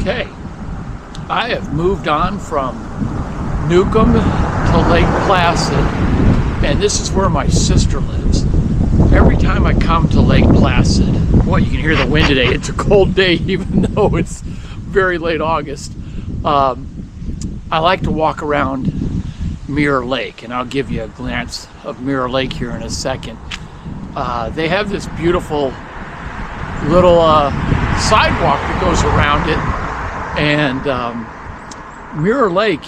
Okay, I have moved on from Newcomb to Lake Placid, and this is where my sister lives. Every time I come to Lake Placid, boy, you can hear the wind today. It's a cold day, even though it's very late August. I like to walk around Mirror Lake, and I'll give you a glance of Mirror Lake here in a second. They have this beautiful little sidewalk that goes around it, and Mirror Lake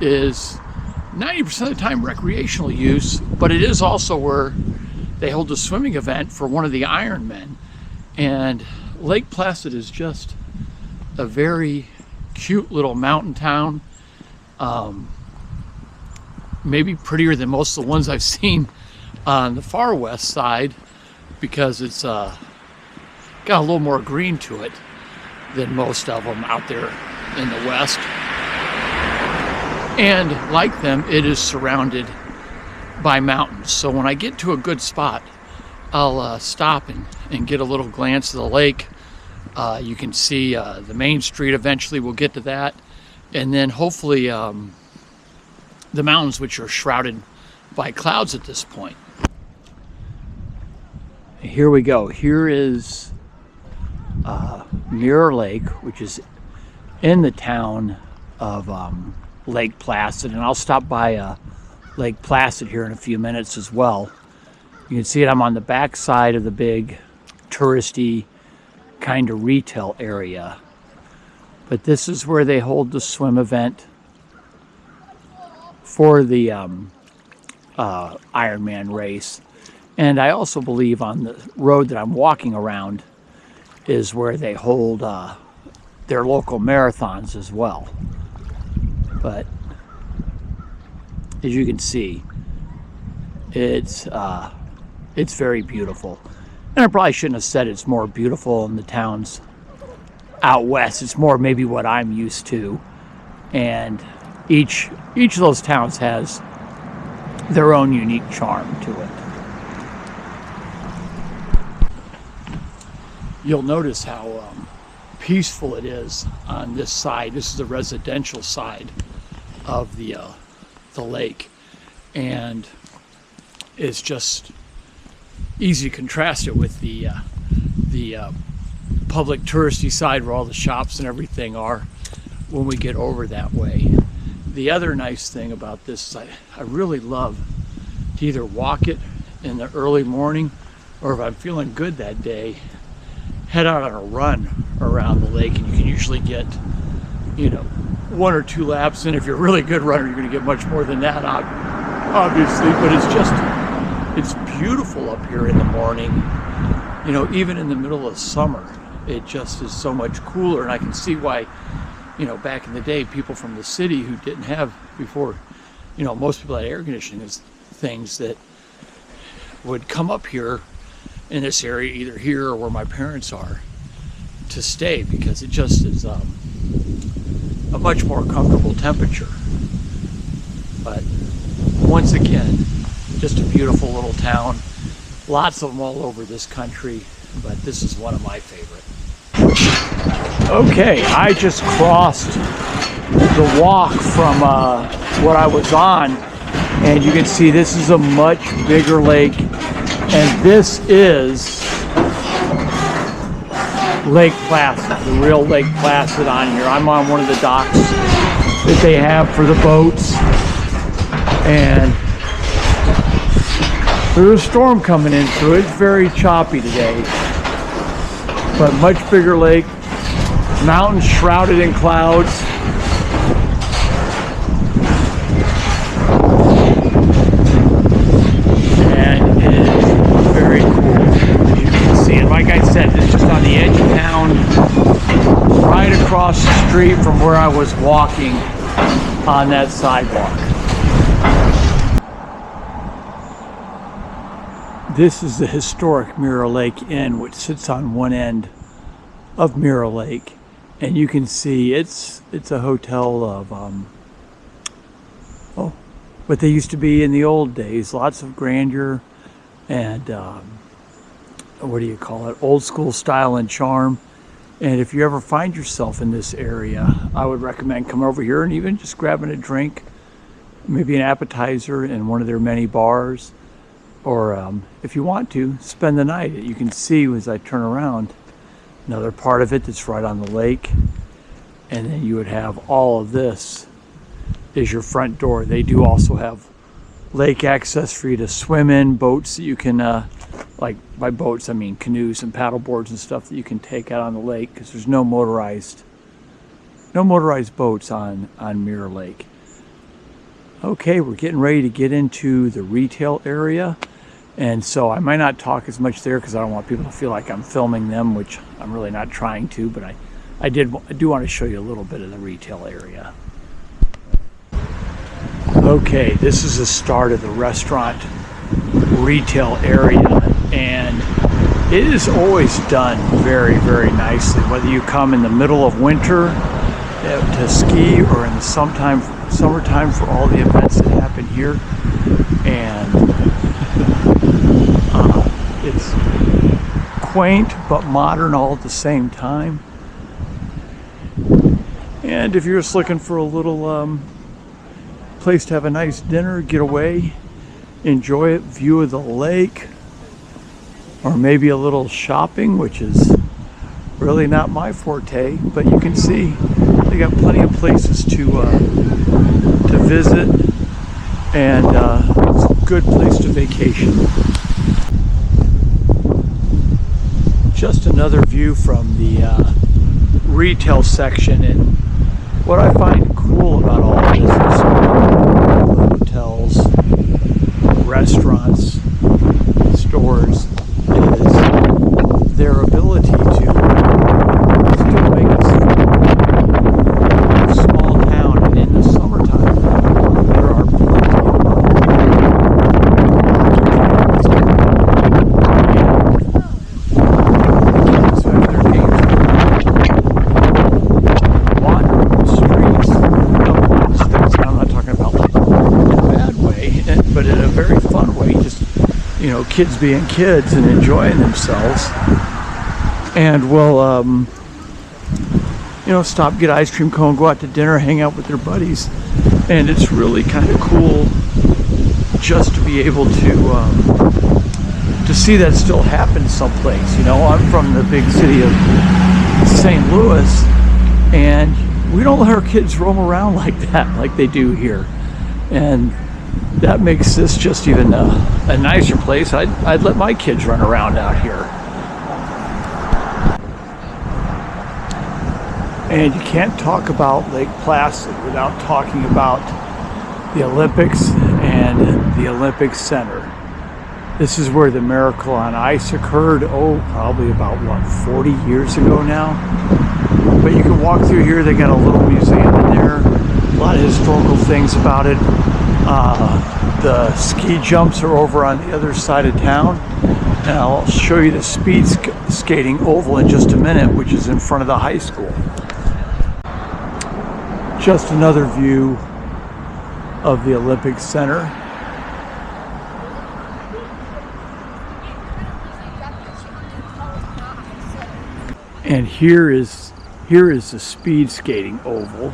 is 90% of the time recreational use, but it is also where they hold a swimming event for one of the Ironmen. And Lake Placid is just a very cute little mountain town, maybe prettier than most of the ones I've seen on the far west side, because it's got a little more green to it than most of them out there in the west. And like them, it is surrounded by mountains. So when I get to a good spot, I'll stop and get a little glance of the lake. You can see the main street. Eventually we'll get to that. And then hopefully the mountains, which are shrouded by clouds at this point. Here we go. Here is Mirror Lake, which is in the town of Lake Placid, and I'll stop by Lake Placid here in a few minutes as well. You can see it. I'm on the back side of the big touristy kind of retail area, but this is where they hold the swim event for the Ironman race. And I also believe on the road that I'm walking around is where they hold their local marathons as well. But as you can see, it's very beautiful. And I probably shouldn't have said it's more beautiful in the towns out west. It's more maybe what I'm used to. And each of those towns has their own unique charm to it. You'll notice how peaceful it is on this side. This is the residential side of the lake, and it's just easy to contrast it with the public touristy side where all the shops and everything are when we get over that way. The other nice thing about this is I really love to either walk it in the early morning, or if I'm feeling good that day, head out on a run around the lake, and you can usually get, 1 or 2 laps. And if you're a really good runner, you're going to get much more than that, obviously. But it's beautiful up here in the morning. Even in the middle of summer, it just is so much cooler. And I can see why, back in the day, people from the city who didn't have before, most people had air conditioning things that would come up here in this area, either here or where my parents are, to stay, because it just is a much more comfortable temperature. But once again, just a beautiful little town. Lots of them all over this country, but this is one of my favorite. Okay, I just crossed the walk from what I was on, and you can see this is a much bigger lake. And this is Lake Placid, the real Lake Placid on here. I'm on one of the docks that they have for the boats. And there's a storm coming in, so it's very choppy today. But much bigger lake, mountains shrouded in clouds. Like I said, it's just on the edge of town, right across the street from where I was walking on that sidewalk. This is the historic Mirror Lake Inn, which sits on one end of Mirror Lake, and you can see it's a hotel of what they used to be in the old days. Lots of grandeur and what do you call it, old school style and charm. And if you ever find yourself in this area, I would recommend coming over here and even just grabbing a drink, maybe an appetizer in one of their many bars, or if you want to, spend the night. You can see as I turn around, another part of it that's right on the lake. And then you would have all of this is your front door. They do also have lake access for you to swim in, boats that you can, like by boats I mean canoes and paddle boards and stuff that you can take out on the lake, because there's no motorized boats on Mirror Lake. Okay, we're getting ready to get into the retail area, and so I might not talk as much there because I don't want people to feel like I'm filming them, which I'm really not trying to, but I do want to show you a little bit of the retail area. Okay, this is the start of the restaurant retail area, and it is always done very, very nicely. Whether you come in the middle of winter to ski or in the summertime for all the events that happen here, and it's quaint but modern all at the same time. And if you're just looking for a little place to have a nice dinner, get away, enjoy it, view of the lake, or maybe a little shopping, which is really not my forte, but you can see they got plenty of places to visit, and it's a good place to vacation. Just another view from the retail section, and what I find cool about all of this is hotels, restaurants, stores, is their ability to still make us a small town. And in the summertime, there are plenty of kids who have their games wandering the streets. I'm not talking about like in a bad way, but in a very fun way. Just, you know, kids being kids and enjoying themselves. And we'll, you know, stop, get ice cream cone, go out to dinner, hang out with their buddies. And it's really kind of cool just to be able to see that still happen someplace. You know, I'm from the big city of St. Louis, and we don't let our kids roam around like that, like they do here. And that makes this just even a nicer place. I'd let my kids run around out here. And you can't talk about Lake Placid without talking about the Olympics and the Olympic Center. This is where the Miracle on Ice occurred, probably about, 40 years ago now? But you can walk through here. They got a little museum in there, a lot of historical things about it. The ski jumps are over on the other side of town, and I'll show you the speed skating oval in just a minute, which is in front of the high school. Just another view of the Olympic Center. And here is the speed skating oval.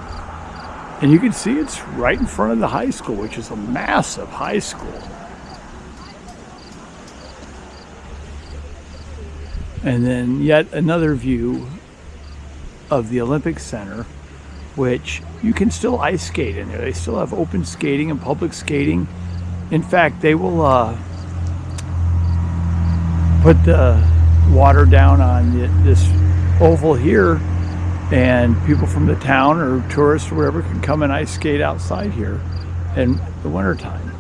And you can see it's right in front of the high school, which is a massive high school. And then yet another view of the Olympic Center, which you can still ice skate in there. They still have open skating and public skating. In fact, they will put the water down on this oval here, and people from the town or tourists or whatever can come and ice skate outside here in the wintertime.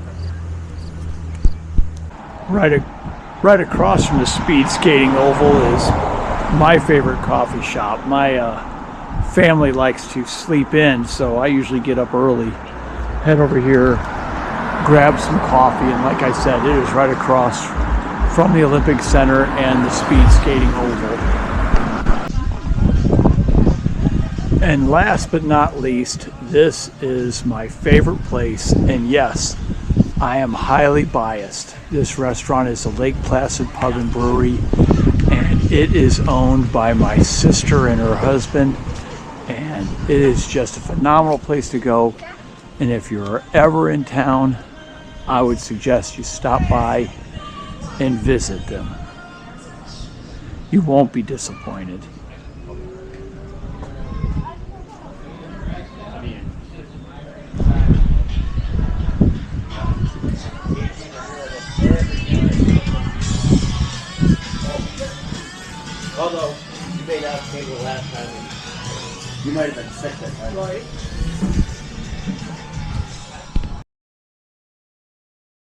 Right across from the speed skating oval is my favorite coffee shop. My family likes to sleep in, so I usually get up early, head over here, grab some coffee, and like I said, it is right across from the Olympic Center and the speed skating oval. And last but not least, this is my favorite place, and yes, I am highly biased. This restaurant is the Lake Placid Pub and Brewery, and It is owned by my sister and her husband, and it is just a phenomenal place to go. And if you're ever in town, I would suggest you stop by and visit them. You won't be disappointed. Although you may not have came the last time, you might have been sick that time. Right.